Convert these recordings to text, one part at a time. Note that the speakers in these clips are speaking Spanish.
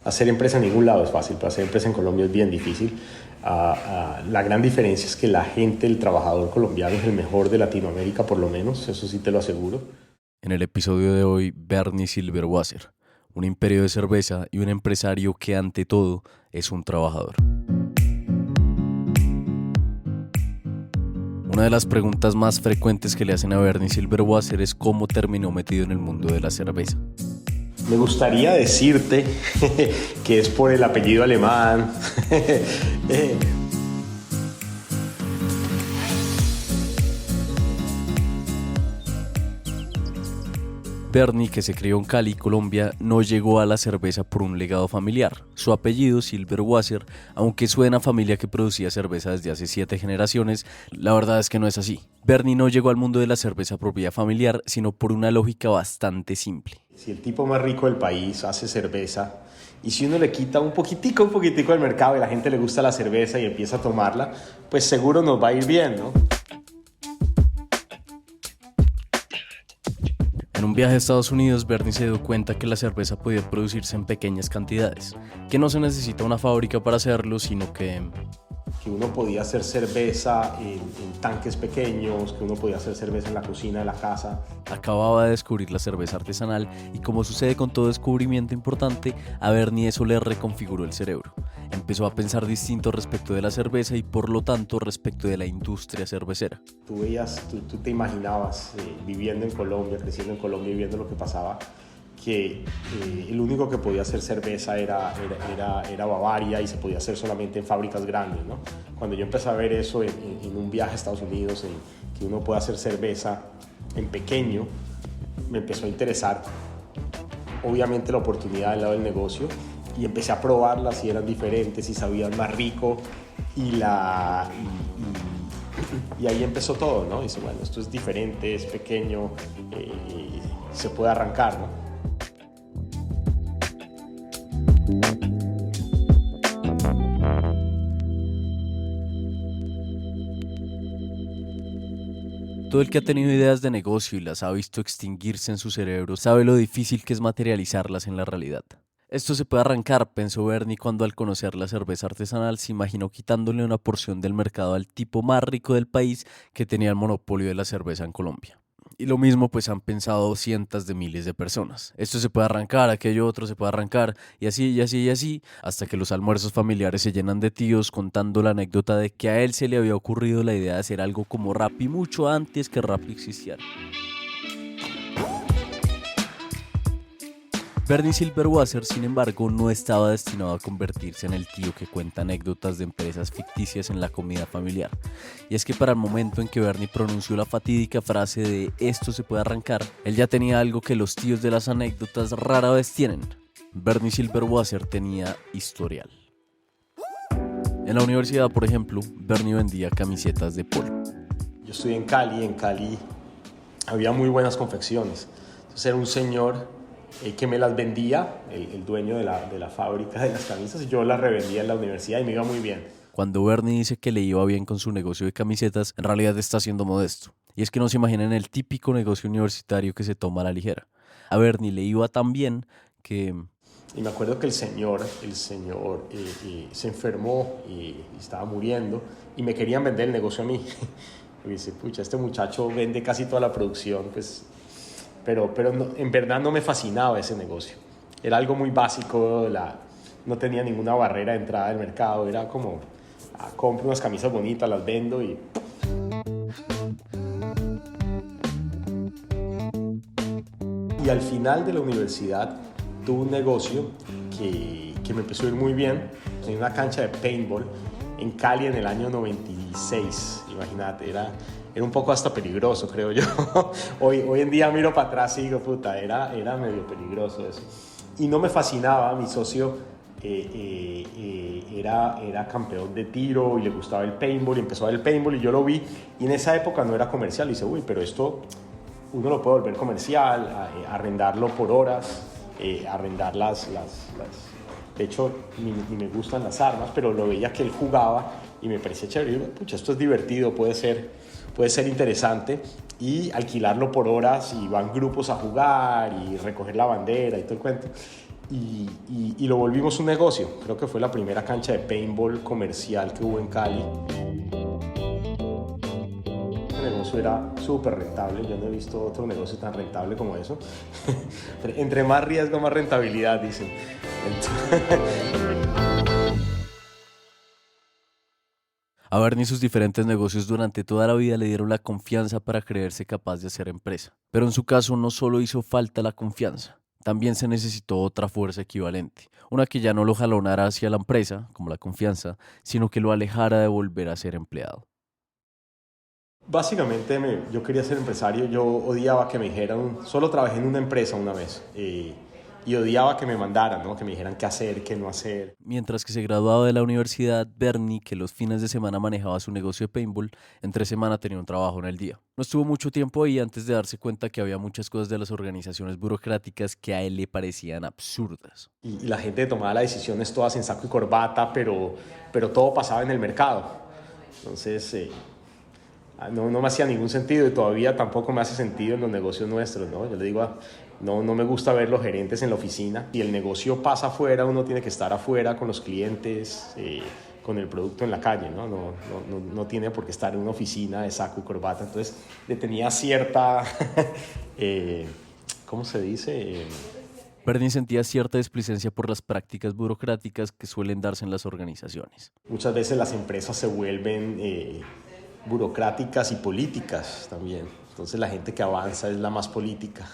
Hacer empresa en ningún lado es fácil, pero hacer empresa en Colombia es bien difícil. La gran diferencia es que la gente, el trabajador colombiano es el mejor de Latinoamérica, por lo menos, eso sí te lo aseguro. En el episodio de hoy, Bernie Silberwasser, un imperio de cerveza y un empresario que ante todo es un trabajador. Una de las preguntas más frecuentes que le hacen a Bernie Silberwasser es cómo terminó metido en el mundo de la cerveza. Me gustaría decirte que es por el apellido alemán. Bernie, que se crió en Cali, Colombia, no llegó a la cerveza por un legado familiar. Su apellido, Silberwasser, aunque suena a familia que producía cerveza desde hace 7 generaciones, la verdad es que no es así. Bernie no llegó al mundo de la cerveza por vía familiar, sino por una lógica bastante simple. Si el tipo más rico del país hace cerveza, y si uno le quita un poquitico del mercado y la gente le gusta la cerveza y empieza a tomarla, pues seguro nos va a ir bien, ¿no? En un viaje a Estados Unidos, Bernie se dio cuenta que la cerveza podía producirse en pequeñas cantidades, que no se necesita una fábrica para hacerlo, sino que uno podía hacer cerveza en tanques pequeños, que uno podía hacer cerveza en la cocina de la casa. Acababa de descubrir la cerveza artesanal y, como sucede con todo descubrimiento importante, a Bernie eso le reconfiguró el cerebro. Empezó a pensar distinto respecto de la cerveza y, por lo tanto, respecto de la industria cervecera. Tú te imaginabas viviendo en Colombia, creciendo en Colombia y viendo lo que pasaba, que el único que podía hacer cerveza era Bavaria y se podía hacer solamente en fábricas grandes, ¿no? Cuando yo empecé a ver eso en un viaje a Estados Unidos, que uno puede hacer cerveza en pequeño, me empezó a interesar obviamente la oportunidad del lado del negocio y empecé a probarlas y eran diferentes y sabían más rico y ahí empezó todo, ¿no? Dice, bueno, esto es diferente, es pequeño, se puede arrancar, ¿no? Todo el que ha tenido ideas de negocio y las ha visto extinguirse en su cerebro sabe lo difícil que es materializarlas en la realidad. Esto se puede arrancar, pensó Bernie cuando, al conocer la cerveza artesanal, se imaginó quitándole una porción del mercado al tipo más rico del país que tenía el monopolio de la cerveza en Colombia. Y lo mismo pues han pensado cientos de miles de personas. Esto se puede arrancar, aquello otro se puede arrancar, y así, y así, y así, hasta que los almuerzos familiares se llenan de tíos contando la anécdota de que a él se le había ocurrido la idea de hacer algo como Rappi mucho antes que Rappi existiera. Bernie Silberwasser, sin embargo, no estaba destinado a convertirse en el tío que cuenta anécdotas de empresas ficticias en la comida familiar. Y es que para el momento en que Bernie pronunció la fatídica frase de "esto se puede arrancar", él ya tenía algo que los tíos de las anécdotas rara vez tienen. Bernie Silberwasser tenía historial. En la universidad, por ejemplo, Bernie vendía camisetas de polo. Yo estudié en Cali había muy buenas confecciones. Entonces era un señor que me las vendía, el dueño de la fábrica de las camisas, y yo las revendía en la universidad y me iba muy bien. Cuando Bernie dice que le iba bien con su negocio de camisetas, en realidad está siendo modesto. Y es que no se imaginen el típico negocio universitario que se toma a la ligera. A Bernie le iba tan bien que... Y me acuerdo que el señor se enfermó y estaba muriendo y me querían vender el negocio a mí. Y dice, pucha, este muchacho vende casi toda la producción, pues... Pero no, en verdad no me fascinaba ese negocio. Era algo muy básico, no tenía ninguna barrera de entrada del mercado. Era como, compro unas camisas bonitas, las vendo y... Y al final de la universidad tuve un negocio que me empezó a ir muy bien. En una cancha de paintball en Cali en el año 96, imagínate, era un poco hasta peligroso, creo yo. Hoy en día miro para atrás y digo, puta, era medio peligroso eso. Y no me fascinaba, mi socio era campeón de tiro y le gustaba el paintball y empezó a ver el paintball y yo lo vi y en esa época no era comercial y dice, uy, pero esto uno lo puede volver comercial, arrendarlo por horas, arrendar las de hecho, ni me gustan las armas, pero lo veía que él jugaba y me parecía chévere. Y yo, pucha, esto es divertido, puede ser interesante. Y alquilarlo por horas y van grupos a jugar y recoger la bandera y todo el cuento. y lo volvimos un negocio. Creo que fue la primera cancha de paintball comercial que hubo en Cali. El negocio era súper rentable, yo no he visto otro negocio tan rentable como eso. Entre más riesgo, más rentabilidad, dicen. A Bernie sus diferentes negocios durante toda la vida le dieron la confianza para creerse capaz de hacer empresa. Pero en su caso no solo hizo falta la confianza, también se necesitó otra fuerza equivalente, una que ya no lo jalonara hacia la empresa, como la confianza, sino que lo alejara de volver a ser empleado. Básicamente yo quería ser empresario, yo odiaba que me dijeran, solo trabajé en una empresa una vez y odiaba que me mandaran, ¿no? Que me dijeran qué hacer, qué no hacer. Mientras que se graduaba de la universidad, Bernie, que los fines de semana manejaba su negocio de paintball, entre semana tenía un trabajo en el día. No estuvo mucho tiempo ahí antes de darse cuenta que había muchas cosas de las organizaciones burocráticas que a él le parecían absurdas. Y la gente tomaba las decisiones todas en saco y corbata, pero todo pasaba en el mercado. Entonces, no me hacía ningún sentido y todavía tampoco me hace sentido en los negocios nuestros, ¿no? Yo le digo, no me gusta ver los gerentes en la oficina. Si el negocio pasa afuera, uno tiene que estar afuera con los clientes, con el producto en la calle, ¿no? No tiene por qué estar en una oficina de saco y corbata. Entonces, le tenía cierta, ¿cómo se dice? Bernie sentía cierta displicencia por las prácticas burocráticas que suelen darse en las organizaciones. Muchas veces las empresas se vuelven burocráticas y políticas también. Entonces la gente que avanza es la más política.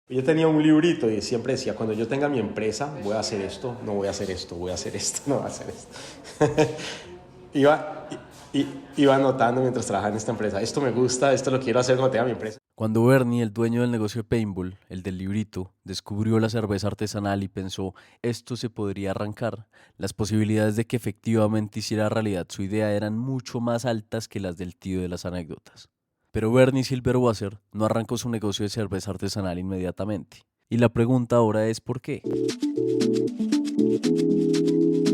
Yo tenía un librito y siempre decía, cuando yo tenga mi empresa, voy a hacer esto, no voy a hacer esto, voy a hacer esto, no voy a hacer esto. Iba anotando mientras trabajaba en esta empresa. Esto me gusta, esto lo quiero hacer cuando tenga mi empresa. Cuando Bernie, el dueño del negocio de paintball, el del librito, descubrió la cerveza artesanal y pensó, esto se podría arrancar, las posibilidades de que efectivamente hiciera realidad su idea eran mucho más altas que las del tío de las anécdotas. Pero Bernie Silverwasser no arrancó su negocio de cerveza artesanal inmediatamente. Y la pregunta ahora es ¿por qué?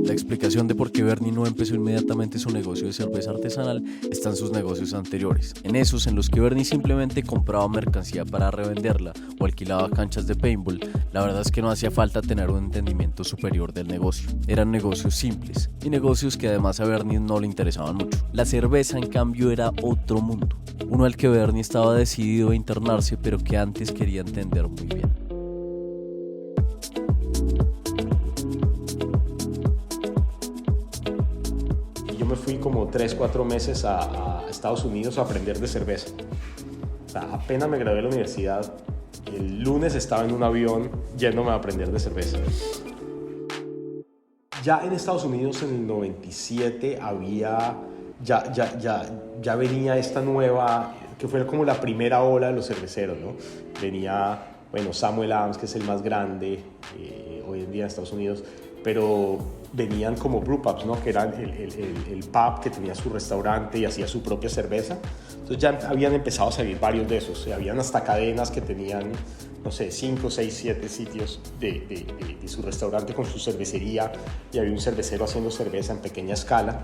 La explicación de por qué Bernie no empezó inmediatamente su negocio de cerveza artesanal está en sus negocios anteriores, en esos en los que Bernie simplemente compraba mercancía para revenderla o alquilaba canchas de paintball. La verdad es que no hacía falta tener un entendimiento superior del negocio. Eran negocios simples y negocios que además a Bernie no le interesaban mucho. La cerveza, en cambio, era otro mundo, uno al que Bernie estaba decidido a internarse, pero que antes quería entender muy bien. Yo me fui como 3-4 meses a Estados Unidos a aprender de cerveza. O sea, apenas me gradué de la universidad, el lunes estaba en un avión yéndome a aprender de cerveza. Ya en Estados Unidos en el 97 ya venía esta nueva, que fue como la primera ola de los cerveceros, ¿no? Venía, bueno, Samuel Adams, que es el más grande hoy en día en Estados Unidos, pero venían como brewpubs, ¿no? Que eran el pub que tenía su restaurante y hacía su propia cerveza. Entonces ya habían empezado a salir varios de esos. Habían hasta cadenas que tenían, no sé, 5, 6, 7 sitios de su restaurante con su cervecería y había un cervecero haciendo cerveza en pequeña escala.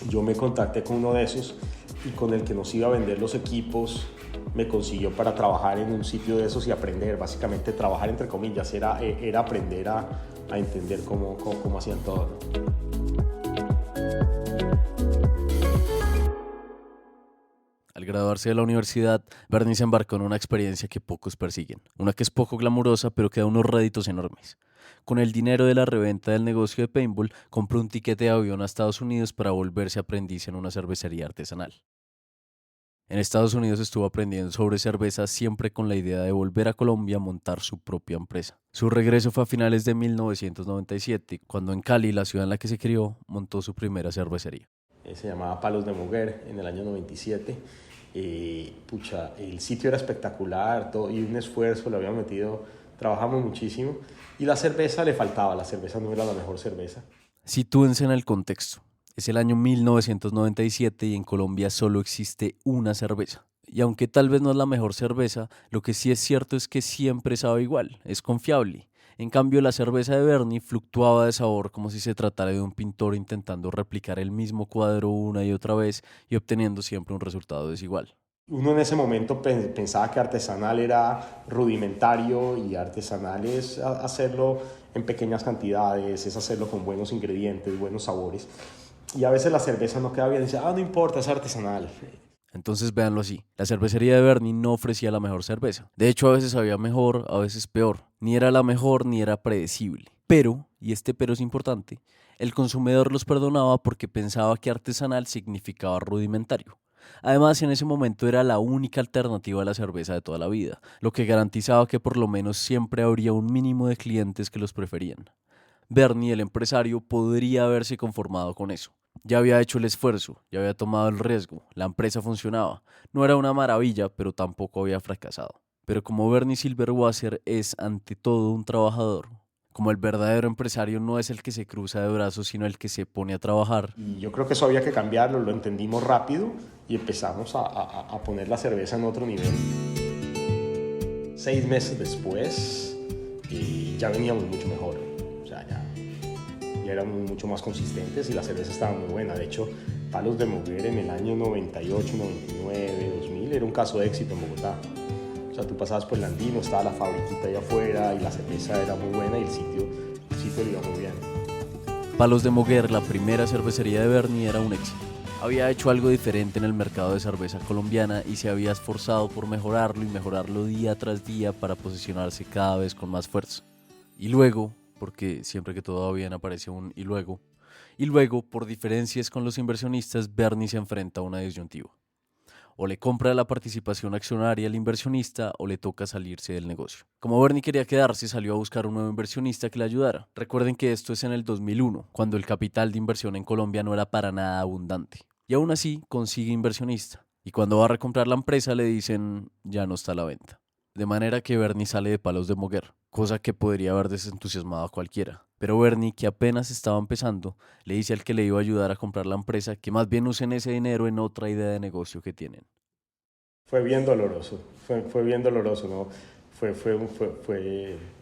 Yo me contacté con uno de esos y con el que nos iba a vender los equipos me consiguió para trabajar en un sitio de esos y aprender, básicamente trabajar entre comillas, era aprender a entender cómo hacían todo, ¿no? Al graduarse de la universidad, Bernie se embarcó en una experiencia que pocos persiguen, una que es poco glamurosa pero que da unos réditos enormes. Con el dinero de la reventa del negocio de paintball, compró un tiquete de avión a Estados Unidos para volverse aprendiz en una cervecería artesanal. En Estados Unidos estuvo aprendiendo sobre cerveza siempre con la idea de volver a Colombia a montar su propia empresa. Su regreso fue a finales de 1997, cuando en Cali, la ciudad en la que se crió, montó su primera cervecería. Se llamaba Palos de Muguer en el año 97. El sitio era espectacular todo, y un esfuerzo, le habíamos metido, trabajamos muchísimo y la cerveza le faltaba, la cerveza no era la mejor cerveza. Sitúense en el contexto. Es el año 1997 y en Colombia solo existe una cerveza. Y aunque tal vez no es la mejor cerveza, lo que sí es cierto es que siempre sabe igual, es confiable. En cambio, la cerveza de Bernie fluctuaba de sabor como si se tratara de un pintor intentando replicar el mismo cuadro una y otra vez y obteniendo siempre un resultado desigual. Uno en ese momento pensaba que artesanal era rudimentario y artesanal es hacerlo en pequeñas cantidades, es hacerlo con buenos ingredientes, buenos sabores. Y a veces la cerveza no queda bien, dice, no importa, es artesanal. Entonces véanlo así, la cervecería de Bernie no ofrecía la mejor cerveza. De hecho, a veces sabía mejor, a veces peor. Ni era la mejor ni era predecible. Pero, y este pero es importante, el consumidor los perdonaba porque pensaba que artesanal significaba rudimentario. Además, en ese momento era la única alternativa a la cerveza de toda la vida, lo que garantizaba que por lo menos siempre habría un mínimo de clientes que los preferían. Bernie, el empresario, podría haberse conformado con eso. Ya había hecho el esfuerzo, ya había tomado el riesgo, la empresa funcionaba. No era una maravilla, pero tampoco había fracasado. Pero como Bernie Silberwasser es ante todo un trabajador, como el verdadero empresario no es el que se cruza de brazos, sino el que se pone a trabajar. Y yo creo que eso había que cambiarlo, lo entendimos rápido y empezamos a poner la cerveza en otro nivel. 6 meses después ya veníamos mucho mejor, o sea, ya éramos mucho más consistentes y la cerveza estaba muy buena. De hecho, Palos de Moguer en el año 98, 99, 2000 era un caso de éxito en Bogotá. O sea, tú pasabas por el Andino, estaba la fabriquita allá afuera y la cerveza era muy buena y el sitio le iba muy bien. Palos de Moguer, la primera cervecería de Bernie, era un éxito. Había hecho algo diferente en el mercado de cerveza colombiana y se había esforzado por mejorarlo y mejorarlo día tras día para posicionarse cada vez con más fuerza. Y luego, porque siempre que todo va bien aparece un y luego, por diferencias con los inversionistas, Bernie se enfrenta a una disyuntiva. O le compra la participación accionaria al inversionista o le toca salirse del negocio. Como Bernie quería quedarse, salió a buscar un nuevo inversionista que le ayudara. Recuerden que esto es en el 2001, cuando el capital de inversión en Colombia no era para nada abundante. Y aún así consigue inversionista. Y cuando va a recomprar la empresa le dicen, ya no está a la venta. De manera que Bernie sale de Palos de Moguer, cosa que podría haber desentusiasmado a cualquiera. Pero Bernie, que apenas estaba empezando, le dice al que le iba a ayudar a comprar la empresa que más bien usen ese dinero en otra idea de negocio que tienen. Fue bien doloroso, fue bien doloroso, ¿no?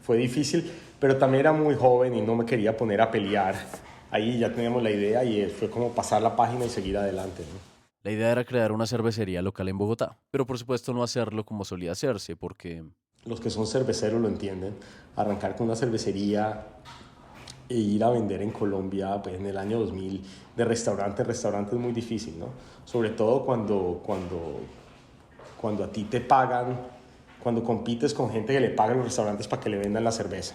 Fue difícil, pero también era muy joven y no me quería poner a pelear. Ahí ya teníamos la idea y fue como pasar la página y seguir adelante, ¿no? La idea era crear una cervecería local en Bogotá, pero por supuesto no hacerlo como solía hacerse, porque los que son cerveceros lo entienden. Arrancar con una cervecería e ir a vender en Colombia pues, en el año 2000 de restaurante en restaurante es muy difícil, ¿no? Sobre todo cuando a ti te pagan, cuando compites con gente que le paga a los restaurantes para que le vendan la cerveza.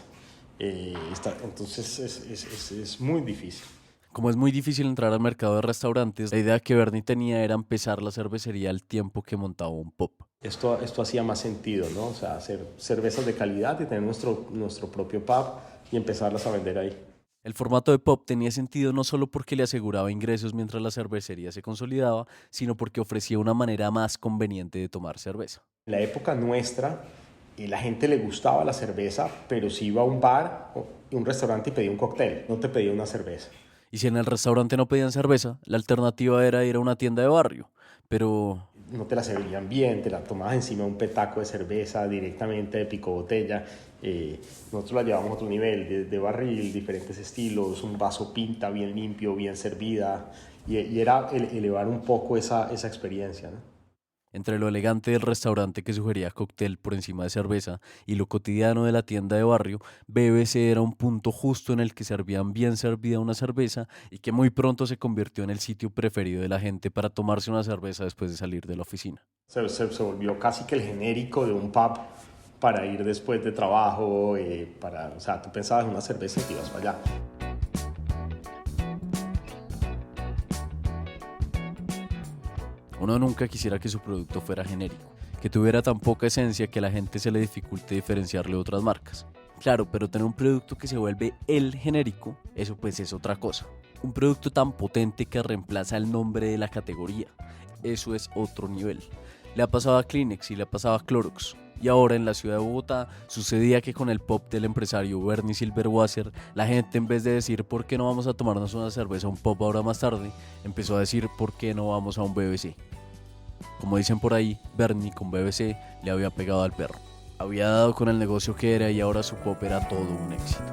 Entonces es muy difícil. Como es muy difícil entrar al mercado de restaurantes, la idea que Bernie tenía era empezar la cervecería al tiempo que montaba un pub. Esto hacía más sentido, ¿no? O sea, hacer cervezas de calidad y tener nuestro propio pub y empezarlas a vender ahí. El formato de pub tenía sentido no solo porque le aseguraba ingresos mientras la cervecería se consolidaba, sino porque ofrecía una manera más conveniente de tomar cerveza. En la época nuestra, la gente le gustaba la cerveza, pero si iba a un bar o un restaurante y pedía un cóctel, no te pedía una cerveza. Y si en el restaurante no pedían cerveza, la alternativa era ir a una tienda de barrio. Pero no te la servían bien, te la tomabas encima de un petaco de cerveza directamente de pico botella. Nosotros la llevamos a otro nivel, de barril, diferentes estilos, un vaso pinta bien limpio, bien servida. Y era elevar un poco esa experiencia, ¿no? Entre lo elegante del restaurante que sugería cóctel por encima de cerveza y lo cotidiano de la tienda de barrio, BBC era un punto justo en el que servían bien servida una cerveza y que muy pronto se convirtió en el sitio preferido de la gente para tomarse una cerveza después de salir de la oficina. Se volvió casi que el genérico de un pub para ir después de trabajo, o sea, tú pensabas en una cerveza y te ibas para allá. Uno nunca quisiera que su producto fuera genérico, que tuviera tan poca esencia que a la gente se le dificulte diferenciarle de otras marcas. Claro, pero tener un producto que se vuelve el genérico, eso pues es otra cosa. Un producto tan potente que reemplaza el nombre de la categoría, eso es otro nivel. Le ha pasado a Kleenex y le ha pasado a Clorox. Y ahora en la ciudad de Bogotá sucedía que con el pop del empresario Bernie Silberwasser, la gente en vez de decir ¿por qué no vamos a tomarnos una cerveza un pop ahora más tarde? Empezó a decir ¿por qué no vamos a un BBC? Como dicen por ahí, Bernie con BBC le había pegado al perro. Había dado con el negocio que era y ahora su pop era todo un éxito.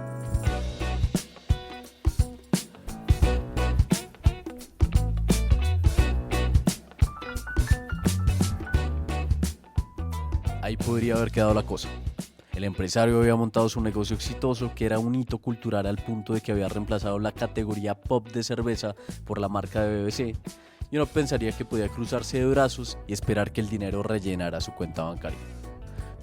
Ahí podría haber quedado la cosa. El empresario había montado su negocio exitoso, que era un hito cultural al punto de que había reemplazado la categoría pop de cerveza por la marca de BBC, y uno pensaría que podía cruzarse de brazos y esperar que el dinero rellenara su cuenta bancaria.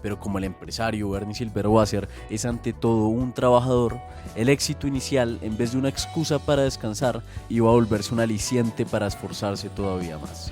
Pero como el empresario Bernie Silberwasser es ante todo un trabajador, el éxito inicial, en vez de una excusa para descansar, iba a volverse un aliciente para esforzarse todavía más.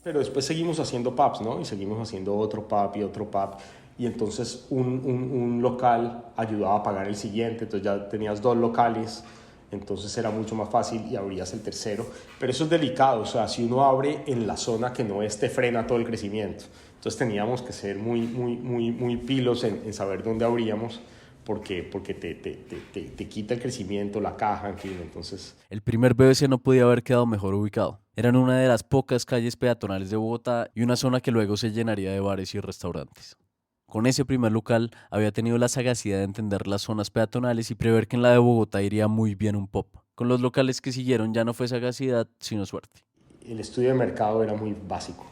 Pero después seguimos haciendo pubs, ¿no? Y seguimos haciendo otro pub y otro pub. Y entonces un local ayudaba a pagar el siguiente, entonces ya tenías 2 locales, entonces era mucho más fácil y abrías el tercero. Pero eso es delicado, o sea, si uno abre en la zona que no es, te frena todo el crecimiento. Entonces teníamos que ser muy pilos en saber dónde abríamos, porque te quita el crecimiento, la caja, en fin, entonces... El primer BBC no podía haber quedado mejor ubicado. Era en una de las pocas calles peatonales de Bogotá y una zona que luego se llenaría de bares y restaurantes. Con ese primer local había tenido la sagacidad de entender las zonas peatonales y prever que en la de Bogotá iría muy bien un pop. Con los locales que siguieron ya no fue sagacidad, sino suerte. El estudio de mercado era muy básico.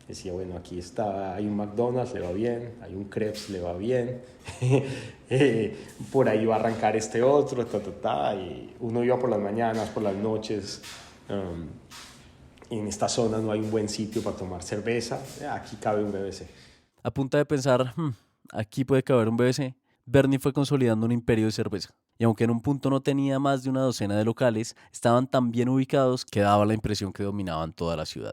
Decía, bueno, aquí está, hay un McDonald's, le va bien, hay un Crepes, le va bien, por ahí va a arrancar este otro, y uno iba por las mañanas, por las noches, en esta zona no hay un buen sitio para tomar cerveza, aquí cabe un BBC. A punta de pensar, aquí puede caber un BBC, Bernie fue consolidando un imperio de cerveza. Y aunque en un punto no tenía más de una docena de locales, estaban tan bien ubicados que daba la impresión que dominaban toda la ciudad.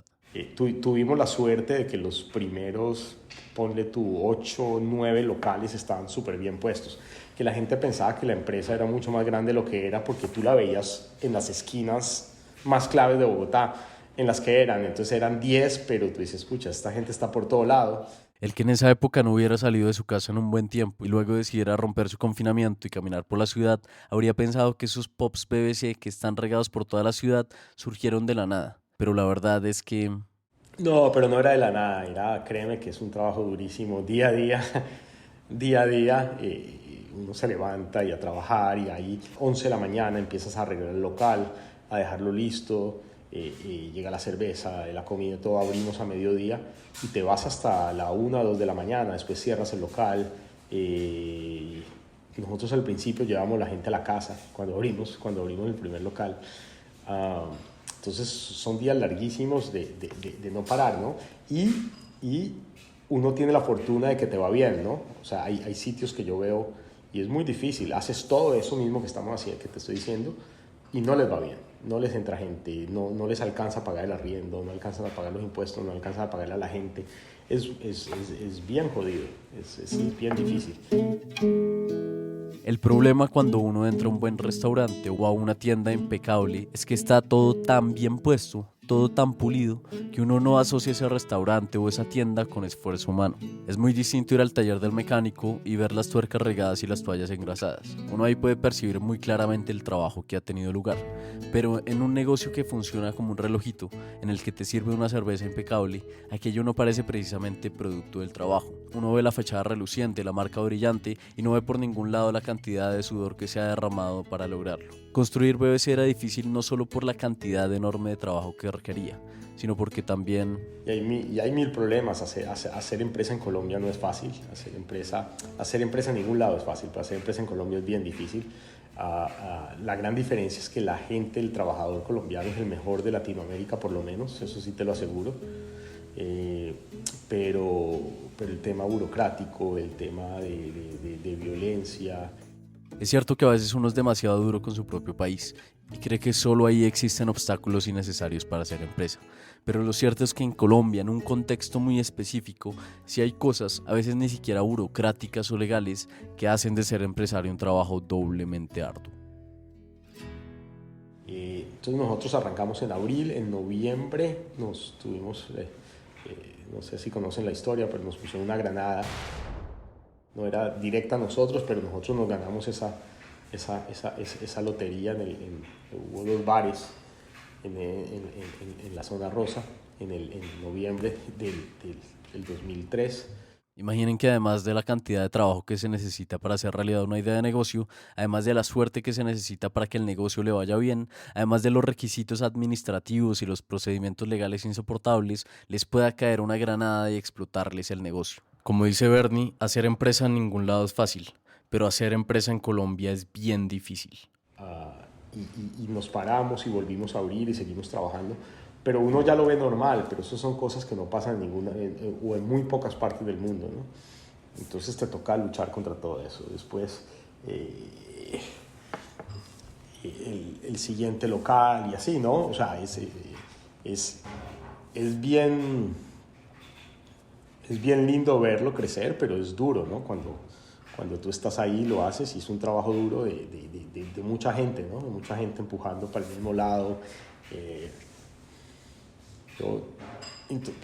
Tuvimos la suerte de que los primeros, ponle tú, 8 o 9 locales estaban súper bien puestos. Que la gente pensaba que la empresa era mucho más grande de lo que era porque tú la veías en las esquinas más claves de Bogotá, en las que eran. Entonces eran 10, pero tú dices, escucha, esta gente está por todo lado. El que en esa época no hubiera salido de su casa en un buen tiempo y luego decidiera romper su confinamiento y caminar por la ciudad, habría pensado que esos pops BBC que están regados por toda la ciudad surgieron de la nada. Pero la verdad es que... No, pero no era de la nada, créeme que es un trabajo durísimo, día a día, día a día, uno se levanta y a trabajar y ahí 11 de la mañana empiezas a arreglar el local, a dejarlo listo, llega la cerveza, la comida, todo, abrimos a mediodía y te vas hasta la 1 o 2 de la mañana, después cierras el local. Nosotros al principio llevamos la gente a la casa cuando abrimos el primer local. Entonces son días larguísimos de no parar, ¿no? Y uno tiene la fortuna de que te va bien, ¿no? O sea, hay sitios que yo veo y es muy difícil. Haces todo eso mismo que estamos haciendo, que te estoy diciendo, y no les va bien. No les entra gente, no les alcanza a pagar el arriendo, no alcanzan a pagar los impuestos, no alcanzan a pagarle a la gente. Es bien jodido, es bien difícil. El problema cuando uno entra a un buen restaurante o a una tienda impecable es que está todo tan bien puesto, todo tan pulido, que uno no asocia ese restaurante o esa tienda con esfuerzo humano. Es muy distinto ir al taller del mecánico y ver las tuercas regadas y las toallas engrasadas. Uno ahí puede percibir muy claramente el trabajo que ha tenido lugar. Pero en un negocio que funciona como un relojito, en el que te sirve una cerveza impecable, aquello no parece precisamente producto del trabajo. Uno ve la fachada reluciente, la marca brillante y no ve por ningún lado la cantidad de sudor que se ha derramado para lograrlo. Construir BBC era difícil no solo por la cantidad enorme de trabajo que requería, sino porque también... Y hay mil problemas. Hacer empresa en Colombia no es fácil. Hacer empresa en ningún lado es fácil, pero hacer empresa en Colombia es bien difícil. La gran diferencia es que la gente, el trabajador colombiano es el mejor de Latinoamérica, por lo menos, eso sí te lo aseguro. Pero el tema burocrático, el tema de violencia... Es cierto que a veces uno es demasiado duro con su propio país y cree que solo ahí existen obstáculos innecesarios para hacer empresa. Pero lo cierto es que en Colombia, en un contexto muy específico, sí hay cosas, a veces ni siquiera burocráticas o legales, que hacen de ser empresario un trabajo doblemente arduo. Entonces nosotros arrancamos en abril, en noviembre nos tuvimos, no sé si conocen la historia, pero nos pusieron una granada. No era directa a nosotros, pero nosotros nos ganamos esa lotería. Hubo 2 bares en la zona rosa en noviembre del 2003. Imaginen que además de la cantidad de trabajo que se necesita para hacer realidad una idea de negocio, además de la suerte que se necesita para que el negocio le vaya bien, además de los requisitos administrativos y los procedimientos legales insoportables, les pueda caer una granada y explotarles el negocio. Como dice Bernie, hacer empresa en ningún lado es fácil, pero hacer empresa en Colombia es bien difícil. Y nos paramos y volvimos a abrir y seguimos trabajando. Pero uno ya lo ve normal, pero eso son cosas que no pasan o en muy pocas partes del mundo, ¿no? Entonces te toca luchar contra todo eso. Después el siguiente local y así, ¿no? O sea, es bien lindo verlo crecer, pero es duro, ¿no? Cuando tú estás ahí lo haces y es un trabajo duro de mucha gente, ¿no? De mucha gente empujando para el mismo lado.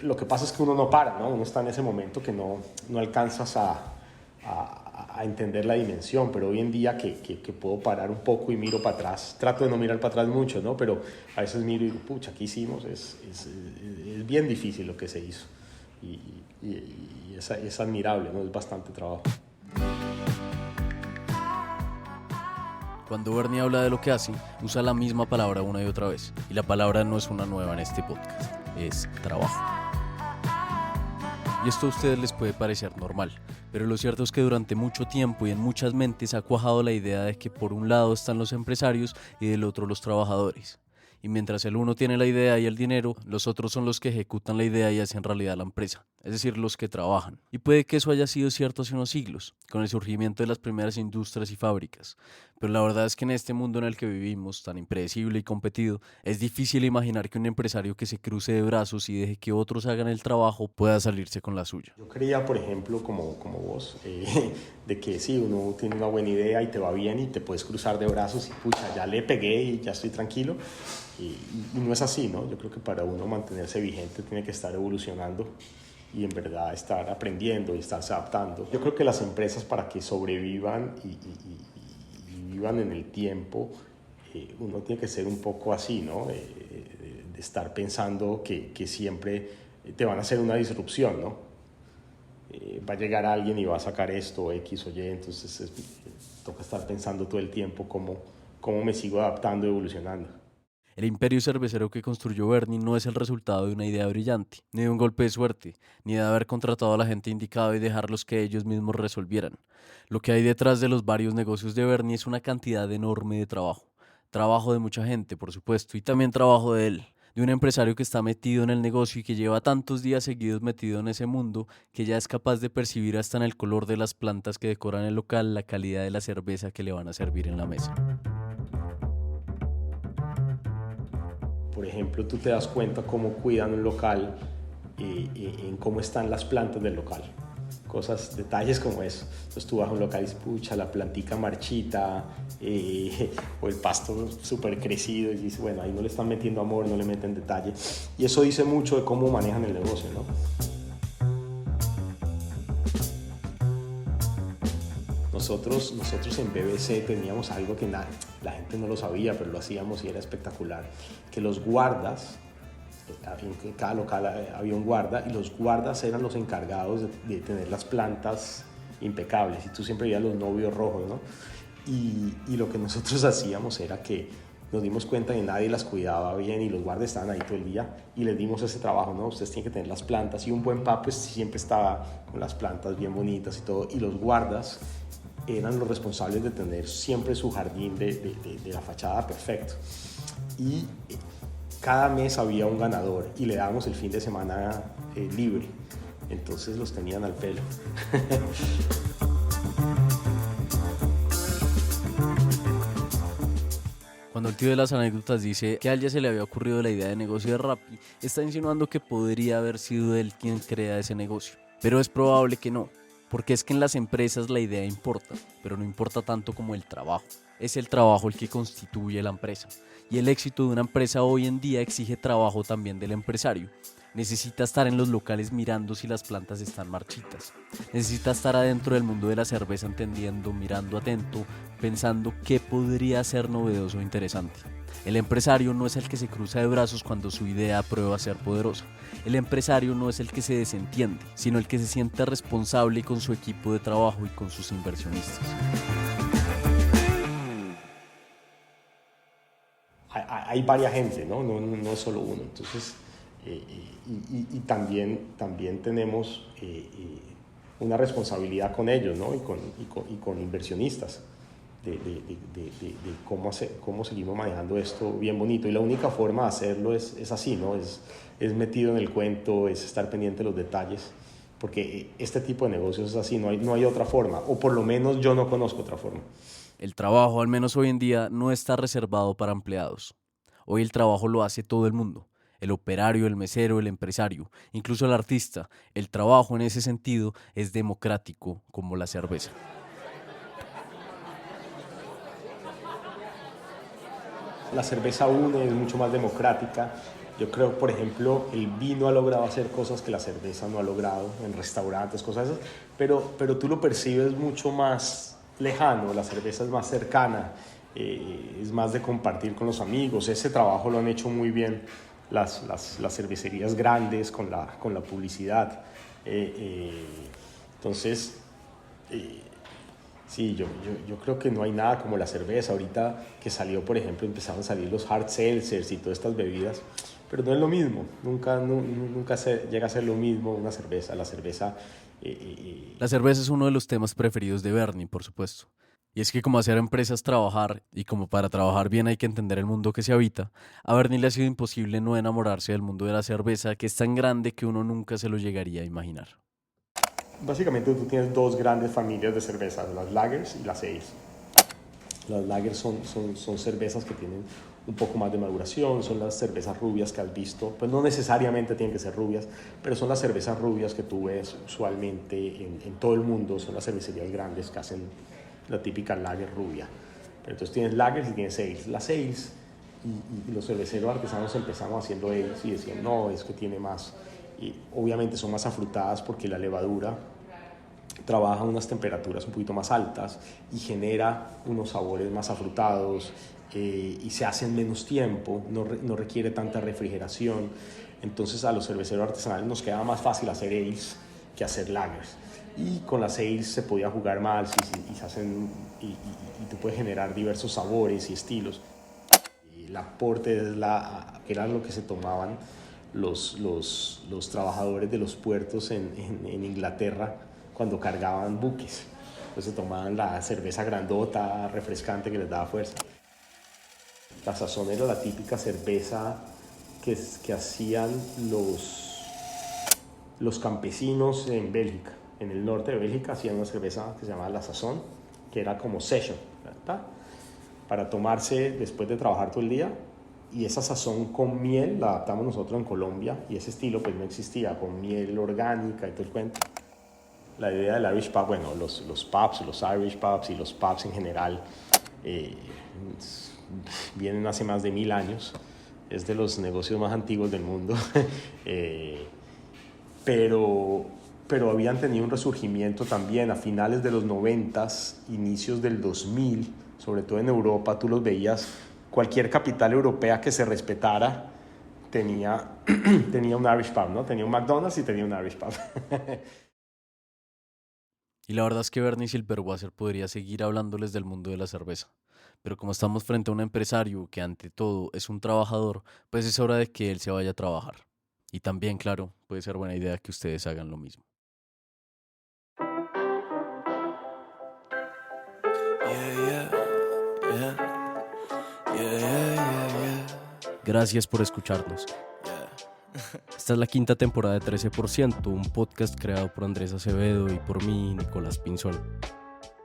Lo que pasa es que uno no para, ¿no? Uno está en ese momento que no alcanzas a entender la dimensión, pero hoy en día que puedo parar un poco y miro para atrás, trato de no mirar para atrás mucho, ¿no? Pero a veces miro y digo, pucha, ¿qué hicimos? Es bien difícil lo que se hizo y es admirable, ¿no? Es bastante trabajo. Cuando Bernie habla de lo que hace, usa la misma palabra una y otra vez, y la palabra no es una nueva en este podcast, es trabajo. Y esto a ustedes les puede parecer normal, pero lo cierto es que durante mucho tiempo y en muchas mentes ha cuajado la idea de que por un lado están los empresarios y del otro los trabajadores. Y mientras el uno tiene la idea y el dinero, los otros son los que ejecutan la idea y hacen realidad la empresa, es decir, los que trabajan. Y puede que eso haya sido cierto hace unos siglos, con el surgimiento de las primeras industrias y fábricas. Pero la verdad es que en este mundo en el que vivimos, tan impredecible y competido, es difícil imaginar que un empresario que se cruce de brazos y deje que otros hagan el trabajo pueda salirse con la suya. Yo creía, por ejemplo, como vos, de que sí, uno tiene una buena idea y te va bien y te puedes cruzar de brazos y pucha, ya le pegué y ya estoy tranquilo. Y no es así, ¿no? Yo creo que para uno mantenerse vigente tiene que estar evolucionando y en verdad estar aprendiendo y estarse adaptando. Yo creo que las empresas, para que sobrevivan y vivan en el tiempo, uno tiene que ser un poco así, ¿no? De estar pensando que siempre te van a hacer una disrupción, ¿no? Va a llegar alguien y va a sacar esto, X o Y, entonces toca estar pensando todo el tiempo cómo me sigo adaptando y evolucionando. El imperio cervecero que construyó Bernie no es el resultado de una idea brillante, ni de un golpe de suerte, ni de haber contratado a la gente indicada y dejarlos que ellos mismos resolvieran. Lo que hay detrás de los varios negocios de Bernie es una cantidad enorme de trabajo. Trabajo de mucha gente, por supuesto, y también trabajo de él, de un empresario que está metido en el negocio y que lleva tantos días seguidos metido en ese mundo que ya es capaz de percibir hasta en el color de las plantas que decoran el local la calidad de la cerveza que le van a servir en la mesa. Por ejemplo, tú te das cuenta cómo cuidan un local, en cómo están las plantas del local. Detalles como eso. Entonces tú vas a un local y dices, pucha, la plantica marchita, o el pasto súper crecido, y dices, bueno, ahí no le están metiendo amor, no le meten detalle. Y eso dice mucho de cómo manejan el negocio, ¿no? Nosotros en BBC teníamos algo que la gente no lo sabía, pero lo hacíamos y era espectacular, que los guardas, en cada local había un guarda y los guardas eran los encargados de tener las plantas impecables y tú siempre veías los novios rojos, ¿no? Y lo que nosotros hacíamos era que nos dimos cuenta que nadie las cuidaba bien y los guardas estaban ahí todo el día y les dimos ese trabajo, ¿no? Ustedes tienen que tener las plantas y un buen pub pues siempre estaba con las plantas bien bonitas y todo, y los guardas eran los responsables de tener siempre su jardín de la fachada perfecto. Y cada mes había un ganador y le dábamos el fin de semana libre. Entonces los tenían al pelo. Cuando el tío de las anécdotas dice que a él ya se le había ocurrido la idea de negocio de Rappi, está insinuando que podría haber sido él quien crea ese negocio. Pero es probable que no. Porque es que en las empresas la idea importa, pero no importa tanto como el trabajo. Es el trabajo el que constituye la empresa. Y el éxito de una empresa hoy en día exige trabajo también del empresario. Necesita estar en los locales mirando si las plantas están marchitas. Necesita estar adentro del mundo de la cerveza entendiendo, mirando atento, pensando qué podría ser novedoso o interesante. El empresario no es el que se cruza de brazos cuando su idea prueba ser poderosa. El empresario no es el que se desentiende, sino el que se siente responsable con su equipo de trabajo y con sus inversionistas. Hay varias gente, ¿no? No es solo uno. Entonces, y también tenemos una responsabilidad con ellos, ¿no? y con inversionistas de cómo seguimos manejando esto bien bonito. Y la única forma de hacerlo es así, ¿no? Es metido en el cuento, es estar pendiente de los detalles, porque este tipo de negocios es así, no hay otra forma, o por lo menos yo no conozco otra forma. El trabajo, al menos hoy en día, no está reservado para empleados. Hoy el trabajo lo hace todo el mundo. El operario, el mesero, el empresario, incluso el artista. El trabajo en ese sentido es democrático como la cerveza. La cerveza une, es mucho más democrática. Yo creo, por ejemplo, el vino ha logrado hacer cosas que la cerveza no ha logrado en restaurantes, cosas esas, pero tú lo percibes mucho más lejano, la cerveza es más cercana, es más de compartir con los amigos. Ese trabajo lo han hecho muy bien las cervecerías grandes con la publicidad. Entonces, sí, yo creo que no hay nada como la cerveza. Ahorita que salió, por ejemplo, empezaron a salir los hard seltzers y todas estas bebidas, pero no es lo mismo, nunca llega a ser lo mismo una cerveza. La cerveza es uno de los temas preferidos de Bernie, por supuesto. Y es que como hacer empresas trabajar, y como para trabajar bien hay que entender el mundo que se habita, a Bernie le ha sido imposible no enamorarse del mundo de la cerveza, que es tan grande que uno nunca se lo llegaría a imaginar. Básicamente tú tienes dos grandes familias de cervezas, las lagers y las ales. Las lagers son cervezas que tienen un poco más de maduración, son las cervezas rubias que has visto, pues no necesariamente tienen que ser rubias, pero son las cervezas rubias que tú ves usualmente en todo el mundo, son las cervecerías grandes que hacen la típica lager rubia. Pero entonces tienes lagers y tienes ales. Las ales, y los cerveceros artesanos empezamos haciendo ales y decían, no, es que tiene más, y obviamente son más afrutadas porque la levadura trabaja a unas temperaturas un poquito más altas y genera unos sabores más afrutados, y se hace en menos tiempo, no requiere tanta refrigeración. Entonces a los cerveceros artesanales nos queda más fácil hacer ales que hacer lagers, y con las ales se podía jugar más y se hacen, y tú puedes generar diversos sabores y estilos. Y el aporte que era lo que se tomaban los trabajadores de los puertos en Inglaterra cuando cargaban buques. Pues se tomaban la cerveza grandota, refrescante, que les daba fuerza. La Sazón era la típica cerveza que hacían los campesinos en Bélgica. En el norte de Bélgica hacían una cerveza que se llamaba La Sazón, que era como session, ¿verdad? Para tomarse después de trabajar todo el día. Y esa sazón con miel la adaptamos nosotros en Colombia, y ese estilo pues no existía, con miel orgánica y todo el cuento. La idea del Irish Pub, bueno, los pubs, los Irish Pubs y los pubs en general vienen hace más de 1000 años, es de los negocios más antiguos del mundo, pero habían tenido un resurgimiento también a finales de los 90s, inicios del 2000, sobre todo en Europa. Tú los veías, cualquier capital europea que se respetara tenía un Irish Pub, ¿no? Tenía un McDonald's y tenía un Irish Pub. Y la verdad es que Bernie Silberwasser podría seguir hablándoles del mundo de la cerveza. Pero como estamos frente a un empresario que ante todo es un trabajador, pues es hora de que él se vaya a trabajar. Y también, claro, puede ser buena idea que ustedes hagan lo mismo. Gracias por escucharnos. Esta es la quinta temporada de 13%, un podcast creado por Andrés Acevedo y por mí, Nicolás Pinzón.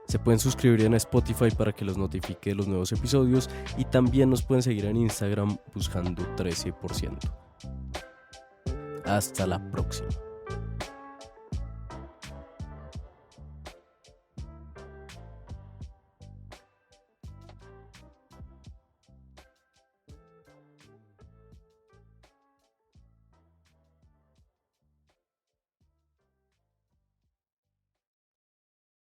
Se pueden suscribir en Spotify para que los notifique de los nuevos episodios, y también nos pueden seguir en Instagram buscando 13%. Hasta la próxima.